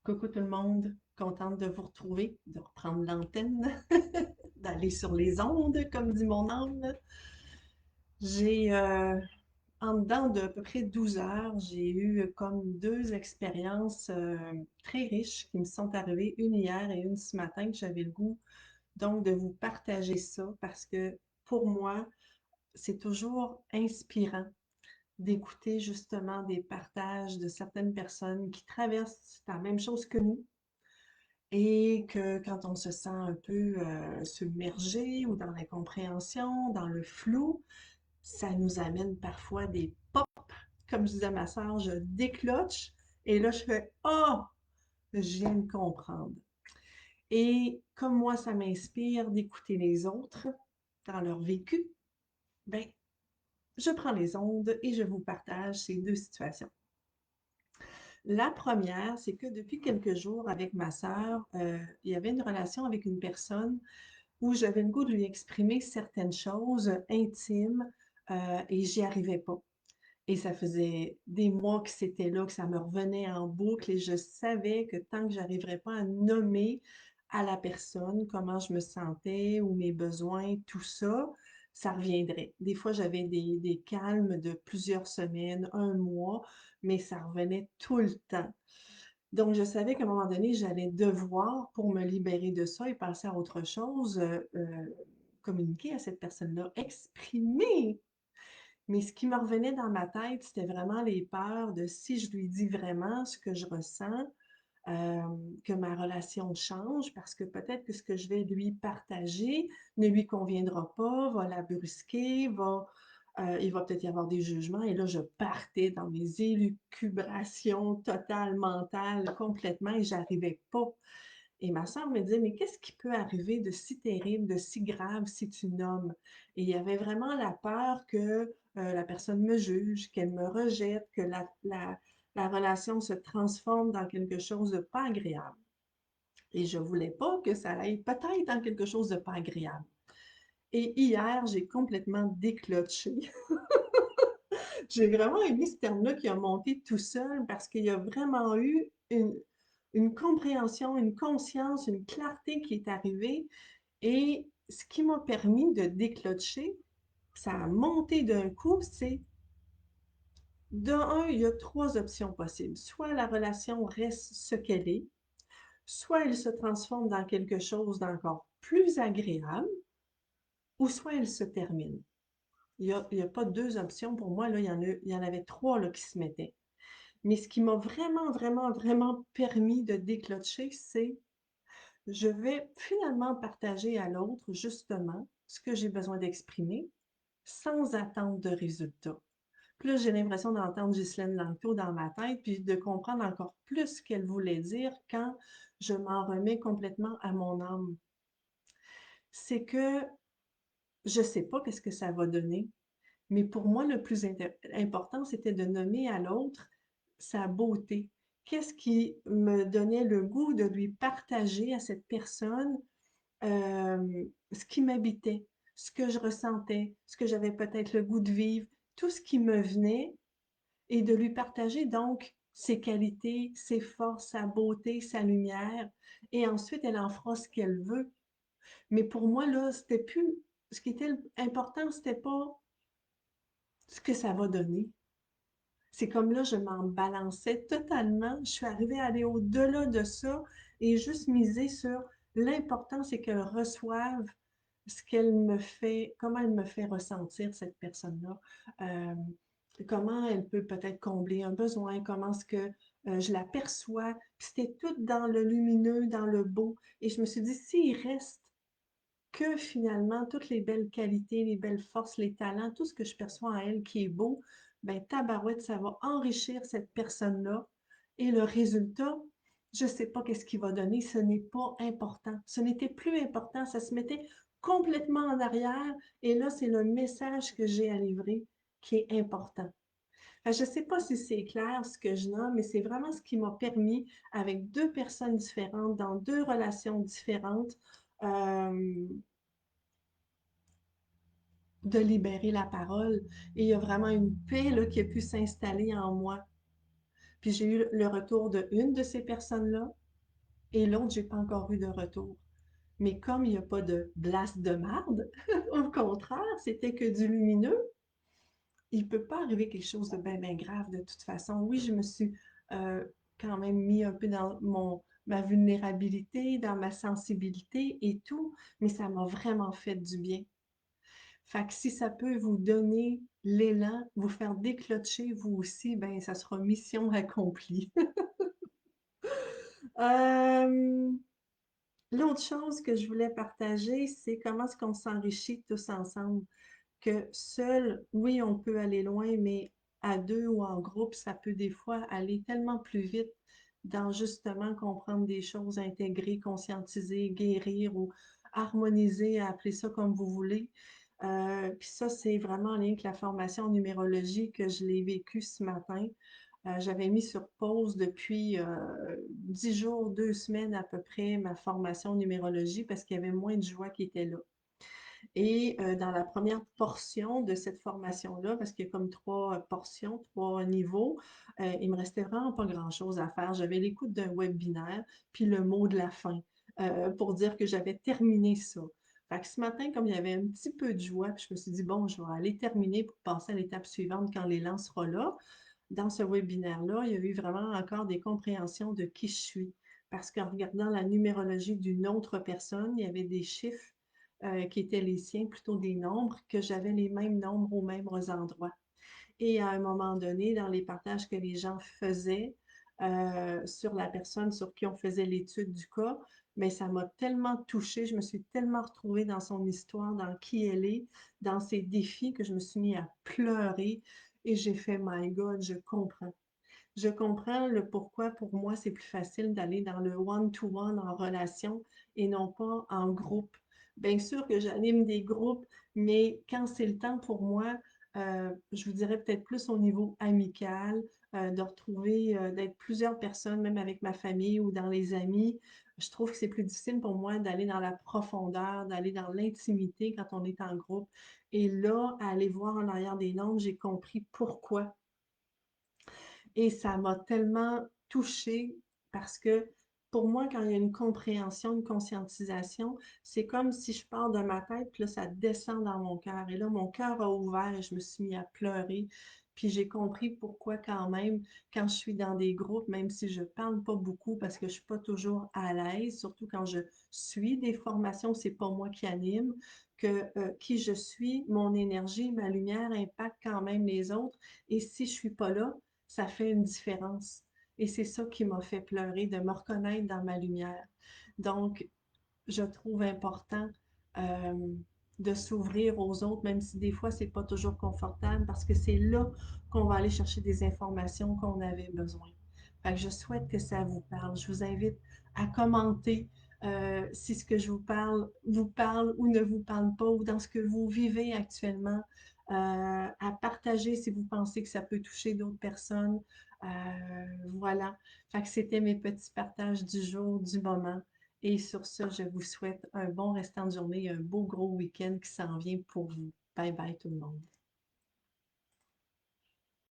Coucou tout le monde, contente de vous retrouver, de reprendre l'antenne, d'aller sur les ondes, comme dit mon âme. J'ai, en dedans de à peu près 12 heures, j'ai eu comme deux expériences très riches qui me sont arrivées, une hier et une ce matin, que j'avais le goût donc de vous partager ça parce que pour moi, c'est toujours inspirant d'écouter justement des partages de certaines personnes qui traversent la même chose que nous et que quand on se sent un peu submergé ou dans l'incompréhension, dans le flou, ça nous amène parfois des pop, comme je disais à ma sœur, je décloche et là je fais oh, je viens de comprendre. Et comme moi, ça m'inspire d'écouter les autres dans leur vécu, ben, je prends les ondes et je vous partage ces deux situations. La première, c'est que depuis quelques jours, avec ma sœur, il y avait une relation avec une personne où j'avais le goût de lui exprimer certaines choses intimes et j'y arrivais pas. Et ça faisait des mois que c'était là, que ça me revenait en boucle et je savais que tant que j'arriverais pas à nommer à la personne comment je me sentais ou mes besoins, tout ça, ça reviendrait. Des fois, j'avais des calmes de plusieurs semaines, un mois, mais ça revenait tout le temps. Donc, je savais qu'à un moment donné, j'allais devoir, pour me libérer de ça et passer à autre chose, communiquer à cette personne-là, exprimer. Mais ce qui me revenait dans ma tête, c'était vraiment les peurs de si je lui dis vraiment ce que je ressens, euh, que ma relation change, parce que peut-être que ce que je vais lui partager ne lui conviendra pas, va la brusquer, il va peut-être y avoir des jugements. Et là, je partais dans mes élucubrations totales, mentales, complètement, et j'arrivais pas. Et ma sœur me disait, mais qu'est-ce qui peut arriver de si terrible, de si grave si tu nommes? Et il y avait vraiment la peur que la personne me juge, qu'elle me rejette, que la relation se transforme dans quelque chose de pas agréable. Et je voulais pas que ça aille peut-être dans quelque chose de pas agréable. Et hier, j'ai complètement décloché. J'ai vraiment aimé ce terme-là qui a monté tout seul parce qu'il y a vraiment eu une compréhension, une conscience, une clarté qui est arrivée. Et ce qui m'a permis de déclocher, ça a monté d'un coup, c'est de un, il y a trois options possibles. Soit la relation reste ce qu'elle est, soit elle se transforme dans quelque chose d'encore plus agréable, ou soit elle se termine. Il y a pas deux options pour moi, là, il y en avait trois là, qui se mettaient. Mais ce qui m'a vraiment, vraiment, vraiment permis de déclocher, c'est je vais finalement partager à l'autre justement ce que j'ai besoin d'exprimer sans attendre de résultat. Puis là, j'ai l'impression d'entendre Ghislaine Lanctot dans ma tête, puis de comprendre encore plus ce qu'elle voulait dire quand je m'en remets complètement à mon âme. C'est que je ne sais pas qu'est-ce que ça va donner, mais pour moi, le plus important, c'était de nommer à l'autre sa beauté. Qu'est-ce qui me donnait le goût de lui partager à cette personne ce qui m'habitait, ce que je ressentais, ce que j'avais peut-être le goût de vivre, tout ce qui me venait et de lui partager donc ses qualités, ses forces, sa beauté, sa lumière. Et ensuite, elle en fera ce qu'elle veut. Mais pour moi, là, c'était plus. Ce qui était important, c'était pas ce que ça va donner. C'est comme là, je m'en balançais totalement. Je suis arrivée à aller au-delà de ça et juste miser sur l'important, c'est qu'elle reçoive ce qu'elle me fait, comment elle me fait ressentir cette personne-là, euh, comment elle peut peut-être combler un besoin, comment est-ce que je la perçois. Puis c'était tout dans le lumineux, dans le beau. Et je me suis dit, s'il reste que finalement, toutes les belles qualités, les belles forces, les talents, tout ce que je perçois en elle qui est beau, ben tabarouette, ça va enrichir cette personne-là. Et le résultat, je ne sais pas qu'est-ce qu'il va donner, ce n'est pas important. Ce n'était plus important, ça se mettait complètement en arrière. Et là, c'est le message que j'ai à livrer qui est important. Je ne sais pas si c'est clair ce que je nomme, mais c'est vraiment ce qui m'a permis, avec deux personnes différentes, dans deux relations différentes, euh, de libérer la parole. Et il y a vraiment une paix là, qui a pu s'installer en moi. Puis j'ai eu le retour de une de ces personnes-là et l'autre, j'ai pas encore eu de retour. Mais comme il n'y a pas de blast de marde, au contraire, c'était que du lumineux, il peut pas arriver quelque chose de bien, bien grave de toute façon. Oui, je me suis euh, quand même mis un peu dans ma vulnérabilité, dans ma sensibilité et tout, mais ça m'a vraiment fait du bien. Fait que si ça peut vous donner l'élan, vous faire déclocher vous aussi, ben ça sera mission accomplie. Euh, L'autre chose que je voulais partager, c'est comment est-ce qu'on s'enrichit tous ensemble. Que seul, oui, on peut aller loin, mais à deux ou en groupe, ça peut des fois aller tellement plus vite dans justement comprendre des choses, intégrer, conscientiser, guérir ou harmoniser, appelez ça comme vous voulez. Puis ça, c'est vraiment en lien avec la formation en numérologie que je l'ai vécu ce matin. J'avais mis sur pause depuis 10 jours, 2 semaines à peu près ma formation en numérologie parce qu'il y avait moins de joie qui était là. Et dans la première portion de cette formation-là, parce qu'il y a comme trois portions, trois niveaux, il me restait vraiment pas grand-chose à faire. J'avais l'écoute d'un webinaire, puis le mot de la fin pour dire que j'avais terminé ça. Fait que ce matin, comme il y avait un petit peu de joie, puis je me suis dit, bon, je vais aller terminer pour passer à l'étape suivante quand l'élan sera là. Dans ce webinaire-là, il y a eu vraiment encore des compréhensions de qui je suis. Parce qu'en regardant la numérologie d'une autre personne, il y avait des chiffres qui étaient les siens, plutôt des nombres, que j'avais les mêmes nombres aux mêmes endroits. Et à un moment donné, dans les partages que les gens faisaient sur la personne sur qui on faisait l'étude du cas, mais ça m'a tellement touchée, je me suis tellement retrouvée dans son histoire, dans qui elle est, dans ses défis, que je me suis mis à pleurer et j'ai fait, My God, je comprends. Je comprends le pourquoi pour moi c'est plus facile d'aller dans le one-to-one en relation et non pas en groupe. Bien sûr que j'anime des groupes, mais quand c'est le temps pour moi, je vous dirais peut-être plus au niveau amical, de retrouver, d'être plusieurs personnes, même avec ma famille ou dans les amis. Je trouve que c'est plus difficile pour moi d'aller dans la profondeur, d'aller dans l'intimité quand on est en groupe. Et là, à aller voir en arrière des nombres, j'ai compris pourquoi et ça m'a tellement touchée parce que pour moi, quand il y a une compréhension, une conscientisation, c'est comme si je pars de ma tête, puis là, ça descend dans mon cœur. Et là, mon cœur a ouvert et je me suis mis à pleurer. Puis j'ai compris pourquoi quand même, quand je suis dans des groupes, même si je parle pas beaucoup parce que je suis pas toujours à l'aise, surtout quand je suis des formations, c'est pas moi qui anime, que qui je suis, mon énergie, ma lumière impacte quand même les autres. Et si je suis pas là, ça fait une différence. Et c'est ça qui m'a fait pleurer, de me reconnaître dans ma lumière. Donc, je trouve important euh, de s'ouvrir aux autres, même si des fois, c'est pas toujours confortable, parce que c'est là qu'on va aller chercher des informations qu'on avait besoin. Fait que je souhaite que ça vous parle. Je vous invite à commenter si ce que je vous parle ou ne vous parle pas, ou dans ce que vous vivez actuellement, à partager si vous pensez que ça peut toucher d'autres personnes. Voilà. Fait que c'était mes petits partages du jour, du moment. Et sur ce, je vous souhaite un bon restant de journée, un beau gros week-end qui s'en vient pour vous. Bye bye tout le monde.